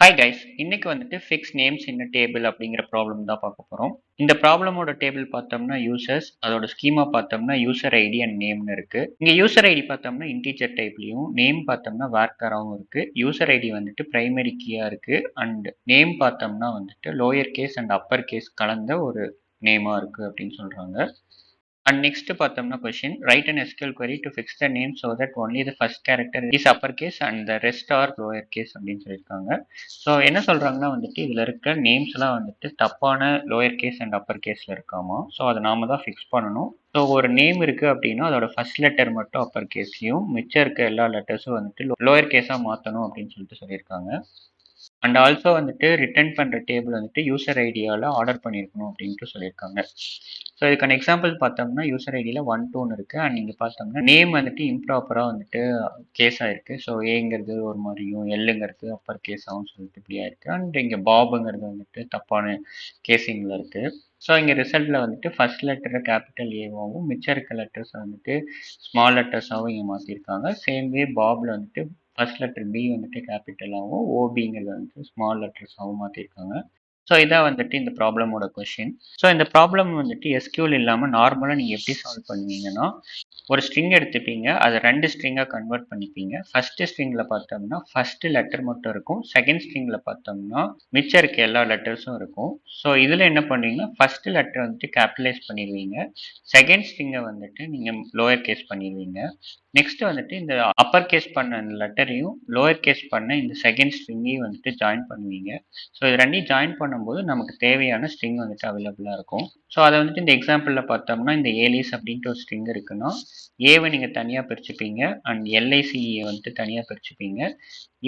Hi guys, இன்னைக்கு வந்துட்டு fix names in table அப்படிங்கிற ப்ராப்ளம் தான் பார்க்க போகிறோம். இந்த ப்ராப்ளமோட டேபிள் பார்த்தோம்னா யூசர்ஸ், அதோட ஸ்கீமா பார்த்தோம்னா யூசர் ஐடி அண்ட் நேம்னு இருக்கு. இங்கே யூசர் ஐடி பார்த்தோம்னா இன்டீஜர் டைப்லையும், நேம் பார்த்தோம்னா varchar-ஆவும் இருக்கு. யூசர் ஐடி வந்துட்டு பிரைமரி கீயா இருக்கு அண்ட் நேம் பார்த்தோம்னா வந்துட்டு lower case and upper case கலந்த ஒரு நேமா இருக்கு அப்படின்னு சொல்றாங்க. And next பார்த்தோம்னா question, write an SQL query to fix the name so that only the first character is uppercase and the rest are lower case அப்படின்னு சொல்லியிருக்காங்க. ஸோ என்ன சொல்றாங்கன்னா வந்துட்டு இதில் இருக்க நேம்ஸ் எல்லாம் வந்துட்டு தப்பான லோயர் கேஸ் அண்ட் அப்பர் கேஸில் இருக்காமா. ஸோ அதை நாம தான் ஃபிக்ஸ் பண்ணணும். ஸோ ஒரு நேம் இருக்குது அப்படின்னா அதோட ஃபர்ஸ்ட் லெட்டர் மட்டும் அப்பர் கேஸ்லையும் மிச்சம் இருக்க எல்லா லெட்டர்ஸும் வந்துட்டு லோயர் கேஸாக மாற்றணும் அப்படின்னு சொல்லிட்டு சொல்லியிருக்காங்க. அண்ட் ஆல்சோ வந்துட்டு ரிட்டர்ன் பண்ணுற டேபிள் வந்துட்டு யூசர் ஐடியாவில் ஆர்டர் பண்ணியிருக்கணும் அப்படின்ட்டு சொல்லியிருக்காங்க. ஸோ இதுக்கான எக்ஸாம்பிள் பார்த்தோம்னா யூசர் ஐடியில் 1 2 இருக்குது. அண்ட் இங்கே பார்த்தோம்னா நேம் வந்துட்டு இம்ப்ராப்பராக வந்துட்டு கேஸாக இருக்குது. ஸோ ஏங்கிறது ஒரு மாதிரியும் எல்லுங்கிறது அப்பர் கேஸாகவும் சொல்லிட்டு இப்படியா இருக்குது. அண்ட் இங்கே பாபுங்கிறது வந்துட்டு தப்பான கேசிங்கில் இருக்குது. ஸோ இங்கே ரிசல்ட்டில் வந்துட்டு ஃபர்ஸ்ட் லெட்டரை கேபிட்டல் ஏவாகவும் மிச்சம் இருக்க லெட்டர்ஸை வந்துட்டு ஸ்மால் லெட்டர்ஸாகவும் இங்கே மாற்றிருக்காங்க. சேம் வே பாபில் வந்துட்டு ஃபர்ஸ்ட் லெட்டர் பி வந்துட்டு கேபிட்டலாகவும் ஓபிங்கிறது வந்துட்டு ஸ்மால் லெட்டர்ஸாகவும் மாற்றிருக்காங்க. ஸோ இதான் வந்துட்டு இந்த ப்ராப்ளமோட கொஷின். ஸோ இந்த ப்ராப்ளம் வந்துட்டு SQL இல்லாமல் நார்மலாக நீங்கள் எப்படி சால்வ் பண்ணுவீங்கன்னா, ஒரு ஸ்ட்ரிங் எடுத்துப்பீங்க, அதை 2 ஸ்ட்ரிங்காக கன்வெர்ட் பண்ணிப்பீங்க. ஃபர்ஸ்ட் ஸ்ட்ரிங்கில் பார்த்தோம்னா ஃபர்ஸ்ட் லெட்டர் மட்டும் இருக்கும். செகண்ட் ஸ்ட்ரிங்கில் பார்த்தோம்னா மிச்சம் இருக்க எல்லா லெட்டர்ஸும் இருக்கும். ஸோ இதில் என்ன பண்ணுவீங்கன்னா ஃபர்ஸ்ட் லெட்டர் வந்துட்டு கேபிட்டலைஸ் பண்ணிடுவீங்க, செகண்ட் ஸ்ட்ரிங்கை வந்துட்டு நீங்கள் லோயர் கேஸ் பண்ணிடுவீங்க. நெக்ஸ்ட் வந்துட்டு இந்த அப்பர் கேஸ் பண்ண லெட்டரையும் லோயர் கேஸ் பண்ண இந்த செகண்ட் ஸ்ட்ரிங்கையும் வந்துட்டு ஜாயின் பண்ணுவீங்க. ஸோ இது ரெண்டையும் ஜாயின் பண்ணும்போது நமக்கு தேவையான ஸ்ட்ரிங் வந்துட்டு அவைலபிளாக இருக்கும். ஸோ அதை வந்துட்டு இந்த எக்ஸாம்பிளில் பார்த்தோம்னா இந்த ஏலிஸ் அப்படின்ட்டு ஒரு ஸ்ட்ரிங் இருக்குன்னா ஏவை நீங்கள் தனியாக பிரிச்சுப்பீங்க அண்ட் எல்ஐசியை வந்துட்டு தனியாக பிரிச்சுப்பீங்க.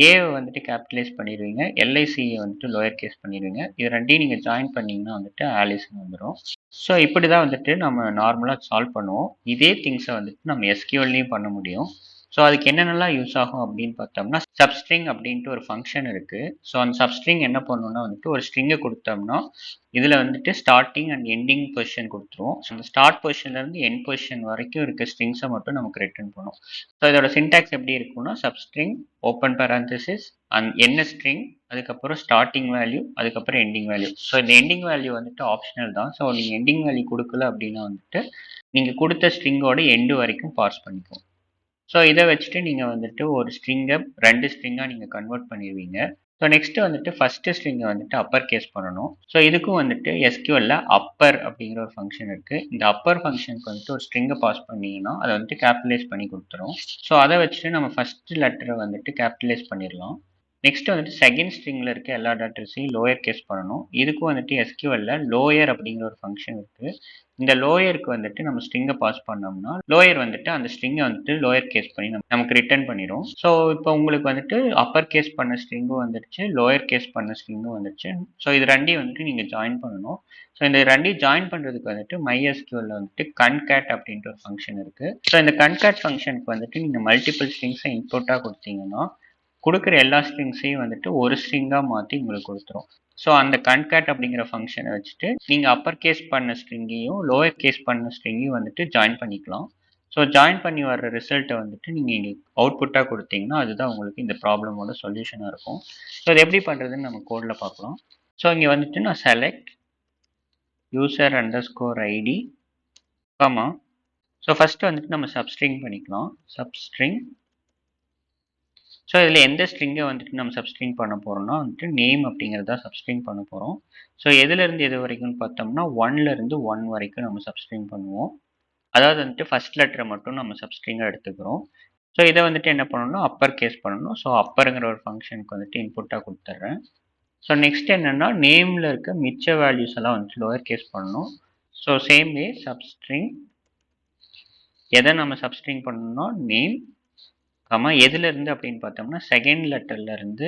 ஏவை வந்துட்டு கேபிட்டலைஸ் பண்ணிடுவீங்க, எல்ஐசியை வந்துட்டு லோயர் கேஸ் பண்ணிடுவீங்க. இது ரெண்டையும் நீங்கள் ஜாயின் பண்ணிங்கன்னா வந்துட்டு ஆலிஸ்ன்னு வந்துடும். ஸோ இப்படி தான் வந்துட்டு நம்ம நார்மலாக சால்வ் பண்ணுவோம். இதே திங்ஸை வந்துட்டு நம்ம SQL-லையும் பண்ண முடியும். ஸோ அதுக்கு என்னென்னலாம் யூஸ் ஆகும் அப்படின்னு பார்த்தோம்னா சப்ஸ்ட்ரிங் அப்படின்ட்டு ஒரு ஃபங்க்ஷன் இருக்குது. ஸோ அந்த சப்ஸ்ட்ரிங் என்ன பண்ணணும்னா வந்துட்டு ஒரு ஸ்ட்ரிங்கை கொடுத்தோம்னா இதில் வந்துட்டு ஸ்டார்டிங் அண்ட் எண்டிங் பொசிஷன் கொடுத்துருவோம். ஸோ அந்த ஸ்டார்ட் பொசிஷன்லேருந்து எண்ட் பொசிஷன் வரைக்கும் இருக்க ஸ்ட்ரிங்ஸை மட்டும் நமக்கு ரிட்டர்ன் பண்ணும். ஸோ இதோட சின்டாக்ஸ் எப்படி இருக்குன்னா சப்ஸ்ட்ரிங் ஓப்பன் பேராந்தசிஸ் அண்ட் என்ன ஸ்ட்ரிங், அதுக்கப்புறம் ஸ்டார்டிங் வேல்யூ, அதுக்கப்புறம் எண்டிங் வேல்யூ. ஸோ இந்த எண்டிங் வேல்யூ வந்துட்டு ஆப்ஷனல் தான். ஸோ நீங்கள் எண்டிங் வேல்யூ கொடுக்கல அப்படின்னா வந்துட்டு நீங்கள் கொடுத்த ஸ்ட்ரிங்கோட எண்டு வரைக்கும் பார்ஸ் பண்ணிக்கும். ஸோ இதை வச்சுட்டு நீங்கள் வந்துட்டு ஒரு ஸ்ட்ரிங்கை 2 ஸ்ட்ரிங்காக நீங்கள் கன்வெர்ட் பண்ணிடுவீங்க. ஸோ நெக்ஸ்ட் வந்துட்டு ஃபர்ஸ்ட் ஸ்ட்ரிங்கை வந்துட்டு அப்பர் கேஸ் பண்ணணும். ஸோ இதுக்கும் வந்துட்டு SQL-ல அப்பர் அப்படிங்கிற ஒரு ஃபங்க்ஷன் இருக்குது. இந்த அப்பர் ஃபங்க்ஷனுக்கு வந்துட்டு ஒரு ஸ்ட்ரிங்கை பாஸ் பண்ணிங்கன்னா அதை வந்துட்டு கேபிட்டலைஸ் பண்ணி கொடுத்துரும். ஸோ அதை வச்சுட்டு நம்ம ஃபர்ஸ்ட் லெட்டரை வந்துட்டு கேபிட்டலைஸ் பண்ணிடலாம். நெக்ஸ்ட் வந்துட்டு செகண்ட் ஸ்ட்ரிங்கில் இருக்க எல்லா லெட்டர்ஸையும் லோயர் கேஸ் பண்ணணும். இதுக்கும் வந்துட்டு SQL-ல லோயர் அப்படிங்கிற ஒரு ஃபங்க்ஷன் இருக்குது. இந்த லோயருக்கு வந்துட்டு நம்ம ஸ்ட்ரிங்கை பாஸ் பண்ணோம்னா லோயர் வந்துட்டு அந்த ஸ்ட்ரிங்கை வந்துட்டு லோயர் கேஸ் பண்ணி நமக்கு ரிட்டர்ன் பண்ணிடும். ஸோ இப்போ உங்களுக்கு வந்துட்டு அப்பர் கேஸ் பண்ண ஸ்ட்ரிங்கும் வந்துடுச்சு, லோயர் கேஸ் பண்ண ஸ்ட்ரிங்கும் வந்துடுச்சு. ஸோ இது ரெண்டையும் வந்துட்டு நீங்கள் ஜாயின் பண்ணணும். ஸோ இந்த ரெண்டையும் ஜாயின் பண்ணுறதுக்கு வந்துட்டு MySQL-ல வந்துட்டு concat அப்படின்ட்டு ஒரு ஃபங்க்ஷன் இருக்குது. ஸோ இந்த concat ஃபங்க்ஷனுக்கு வந்துட்டு நீங்கள் மல்டிபிள் ஸ்ட்ரிங்ஸை இன்புட்டாக கொடுத்தீங்கன்னா கொடுக்குற எல்லா ஸ்ட்ரிங்ஸையும் வந்துட்டு ஒரு ஸ்ட்ரிங்காக மாற்றி உங்களுக்கு கொடுத்துரும். ஸோ அந்த concat அப்படிங்கிற ஃபங்க்ஷனை வச்சுட்டு நீங்கள் அப்பர் கேஸ் பண்ண ஸ்ட்ரிங்கையும் லோயர் கேஸ் பண்ண ஸ்ட்ரிங்கையும் வந்துட்டு ஜாயின் பண்ணிக்கலாம். ஸோ ஜாயின் பண்ணி வர்ற ரிசல்ட்டை வந்துட்டு நீங்கள் இங்கே அவுட்புட்டாக கொடுத்தீங்கன்னா அதுதான் உங்களுக்கு இந்த ப்ராப்ளமோட சொல்யூஷனாக இருக்கும். ஸோ அது எப்படி பண்ணுறதுன்னு நம்ம கோடில் பார்க்கலாம். ஸோ இங்கே வந்துட்டு நான் செலக்ட் யூசர் அண்டர்ஸ்கோர் ஐடி ஆமா. ஸோ ஃபஸ்ட்டு வந்துட்டு நம்ம சப்ஸ்ட்ரிங் பண்ணிக்கலாம். சப்ஸ்ட்ரிங். ஸோ இதில் எந்த ஸ்ட்ரிங்கை வந்துட்டு நம்ம சப்ஸ்ட்ரிங் பண்ண போகிறோம்னா வந்துட்டு நேம் அப்படிங்கிறத சப்ஸ்ட்ரிங் பண்ண போகிறோம். ஸோ எதுலேருந்து எது வரைக்கும்னு பார்த்தோம்னா 1லேருந்து 1 வரைக்கும் நம்ம சப்ஸ்ட்ரிங் பண்ணுவோம். அதாவது வந்துட்டு ஃபர்ஸ்ட் லெட்டரை மட்டும் நம்ம சப்ஸ்ட்ரிங்காக எடுத்துக்கிறோம். ஸோ இதை வந்துட்டு என்ன பண்ணணும்னா அப்பர் கேஸ் பண்ணணும். ஸோ அப்பருங்கிற ஒரு ஃபங்க்ஷனுக்கு வந்துட்டு இன்புட்டாக கொடுத்துட்றேன். ஸோ நெக்ஸ்ட் என்னென்னா நேமில் இருக்க மிச்ச வேல்யூஸ் எல்லாம் வந்துட்டு லோயர் கேஸ் பண்ணணும். ஸோ சேம் வே சப்ஸ்ட்ரிங் எதை நம்ம சப்ஸ்ட்ரிங் பண்ணணும்னா நேம் எதுலேருந்து அப்படின்னு பார்த்தோம்னா செகண்ட் லெட்டர்லேருந்து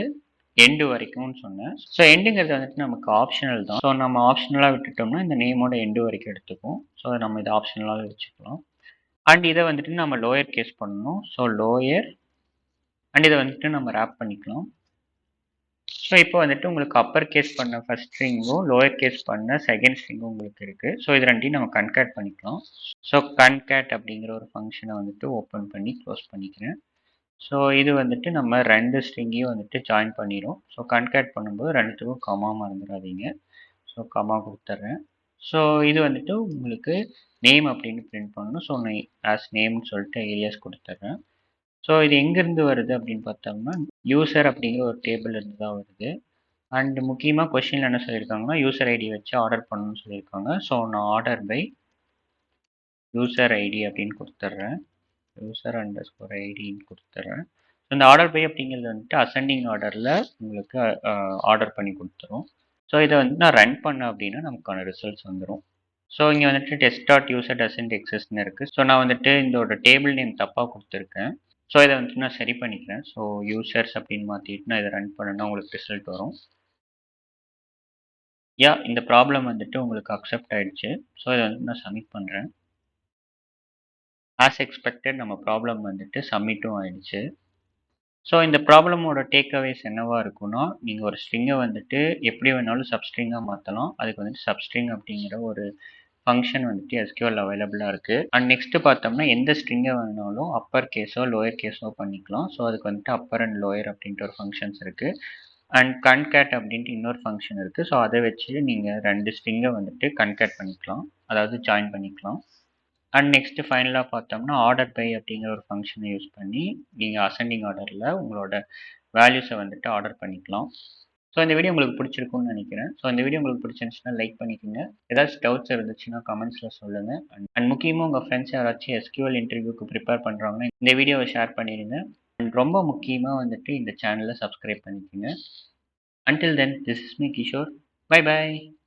எண்டு வரைக்கும்னு சொன்னேன். ஸோ எண்டுங்கிறது வந்துட்டு நமக்கு ஆப்ஷனல் தான். ஸோ நம்ம ஆப்ஷனலாக விட்டுட்டோம்னா இந்த நேமோட எண்டு வரைக்கும் எடுத்துக்கும். ஸோ நம்ம இதை ஆப்ஷனலாக வச்சுக்கலாம். அண்ட் இதை வந்துட்டு நம்ம லோயர் கேஸ் பண்ணணும். ஸோ லோயர் அண்ட் இதை வந்துட்டு நம்ம ரேப் பண்ணிக்கலாம். ஸோ இப்போ வந்துட்டு உங்களுக்கு அப்பர் கேஸ் பண்ண ஃபர்ஸ்ட் ஸ்ட்ரிங்கும் லோயர் கேஸ் பண்ண செகண்ட் ஸ்ட்ரிங்கும் உங்களுக்கு இருக்குது. ஸோ இது ரெண்டையும் நம்ம கன்கேட் பண்ணிக்கலாம். ஸோ concat அப்படிங்கிற ஒரு ஃபங்க்ஷனை வந்துட்டு ஓப்பன் பண்ணி க்ளோஸ் பண்ணிக்கிறேன். ஸோ இது வந்துட்டு நம்ம 2 ஸ்ட்ரிங்கையும் வந்துட்டு ஜாயின் பண்ணிரும். ஸோ கான்கேட் பண்ணும்போது 2த்துக்கும் கமா மறந்துடாதீங்க. ஸோ கமா குடுத்துர்றேன். ஸோ இது வந்துட்டு உங்களுக்கு நேம் அப்படின்னு பிரிண்ட் பண்ணணும். ஸோ நான் ஆஸ் நேம்னு சொல்லிட்டு ஏலியாஸ் குடுத்துர்றேன். ஸோ இது எங்கேருந்து வருது அப்படின்னு பார்த்தோம்னா, யூசர் அப்படிங்கிற ஒரு டேபிள் இருந்து தான் வருது. அண்ட் முக்கியமாக கொஸ்டினில் என்ன சொல்லியிருக்காங்கன்னா, யூசர் ஐடி வச்சு ஆர்டர் பண்ணணும்னு சொல்லியிருக்காங்க. ஸோ நான் ஆர்டர் பை யூசர் ஐடி அப்படின்னு குடுத்துர்றேன். User underscore ஐடின்னு குடுத்துர்றேன். இந்த ஆர்டர் பை அப்படிங்கிறது வந்துட்டு அசெண்டிங் ஆர்டரில் உங்களுக்கு ஆர்டர் பண்ணி கொடுத்துரும். ஸோ இதை வந்து நான் ரன் பண்ணேன் அப்படின்னா நமக்கான ரிசல்ட்ஸ் வந்துடும். ஸோ இங்கே வந்துட்டு டெஸ்ட் டாட் யூசர் டசன்ட் எக்ஸிஸ்ட்னு இருக்குது. ஸோ நான் வந்துட்டு இதோட டேபிள் நேம் தப்பாக கொடுத்துருக்கேன். ஸோ இதை வந்துட்டு நான் சரி பண்ணிக்கிறேன். ஸோ யூசர்ஸ் அப்படின்னு மாற்றிட்டு நான் இதை ரன் பண்ணேன்னா உங்களுக்கு ரிசல்ட் வரும். இந்த ப்ராப்ளம் வந்துட்டு உங்களுக்கு அக்செப்ட் ஆயிடுச்சு. ஸோ இதை வந்து நான் சப்மிட் பண்ணுறேன். ஆஸ் எக்ஸ்பெக்டட் நம்ம ப்ராப்ளம் வந்துட்டு சப்மிட்டும் ஆயிடுச்சு. ஸோ இந்த ப்ராப்ளமோட டேக்அவேஸ் என்னவா இருக்குன்னா, நீங்கள் ஒரு ஸ்ட்ரிங்கை வந்துட்டு எப்படி வேணாலும் சப்ஸ்ட்ரிங்காக மாற்றலாம். அதுக்கு வந்துட்டு சப்ஸ்ட்ரிங் அப்படிங்கிற ஒரு ஃபங்க்ஷன் வந்துட்டு SQL அவைலபிளாக இருக்குது. அண்ட் நெக்ஸ்ட் பார்த்தோம்னா எந்த ஸ்ட்ரிங்கை வேணாலும் அப்பர் கேஸோ லோயர் கேஸோ பண்ணிக்கலாம். ஸோ அதுக்கு வந்துட்டு அப்பர் அண்ட் லோயர் அப்படின்ட்டு ஒரு ஃபங்க்ஷன்ஸ் இருக்குது. அண்ட் கன்கேட் அப்படின்ட்டு இன்னொரு ஃபங்க்ஷன் இருக்குது. ஸோ அதை வச்சு நீங்கள் 2 ஸ்ட்ரிங்கை வந்துட்டு கன்கேட் பண்ணிக்கலாம், அதாவது ஜாயின் பண்ணிக்கலாம். அண்ட் நெக்ஸ்ட் ஃபைனலாக பார்த்தோம்னா ஆர்டர் பை அப்படிங்கிற ஒரு ஃபங்க்ஷனை யூஸ் பண்ணி நீங்கள் அசெண்டிங் ஆர்டரில் உங்களோட வேல்யூஸை வந்துட்டு ஆர்டர் பண்ணிக்கலாம். ஸோ இந்த வீடியோ உங்களுக்கு பிடிச்சிருக்கும்னு நினைக்கிறேன். ஸோ இந்த வீடியோ உங்களுக்கு பிடிச்சிருந்துச்சுன்னா லைக் பண்ணிக்கோங்க. ஏதாச்சும் டவுட்ஸ் இருந்துச்சுன்னா கமெண்ட்ஸில் சொல்லுங்கள். அண்ட் முக்கியமாக உங்கள் ஃப்ரெண்ட்ஸ் யாராச்சும் SQL இன்டர்வியூக்கு ப்ரிப்பேர் பண்ணுறாங்கன்னா இந்த வீடியோவை ஷேர் பண்ணிடுங்க. அண்ட் ரொம்ப முக்கியமாக வந்துட்டு இந்த சேனலை சப்ஸ்கிரைப் பண்ணிக்கோங்க. Until then, this is me Kishore. Bye bye.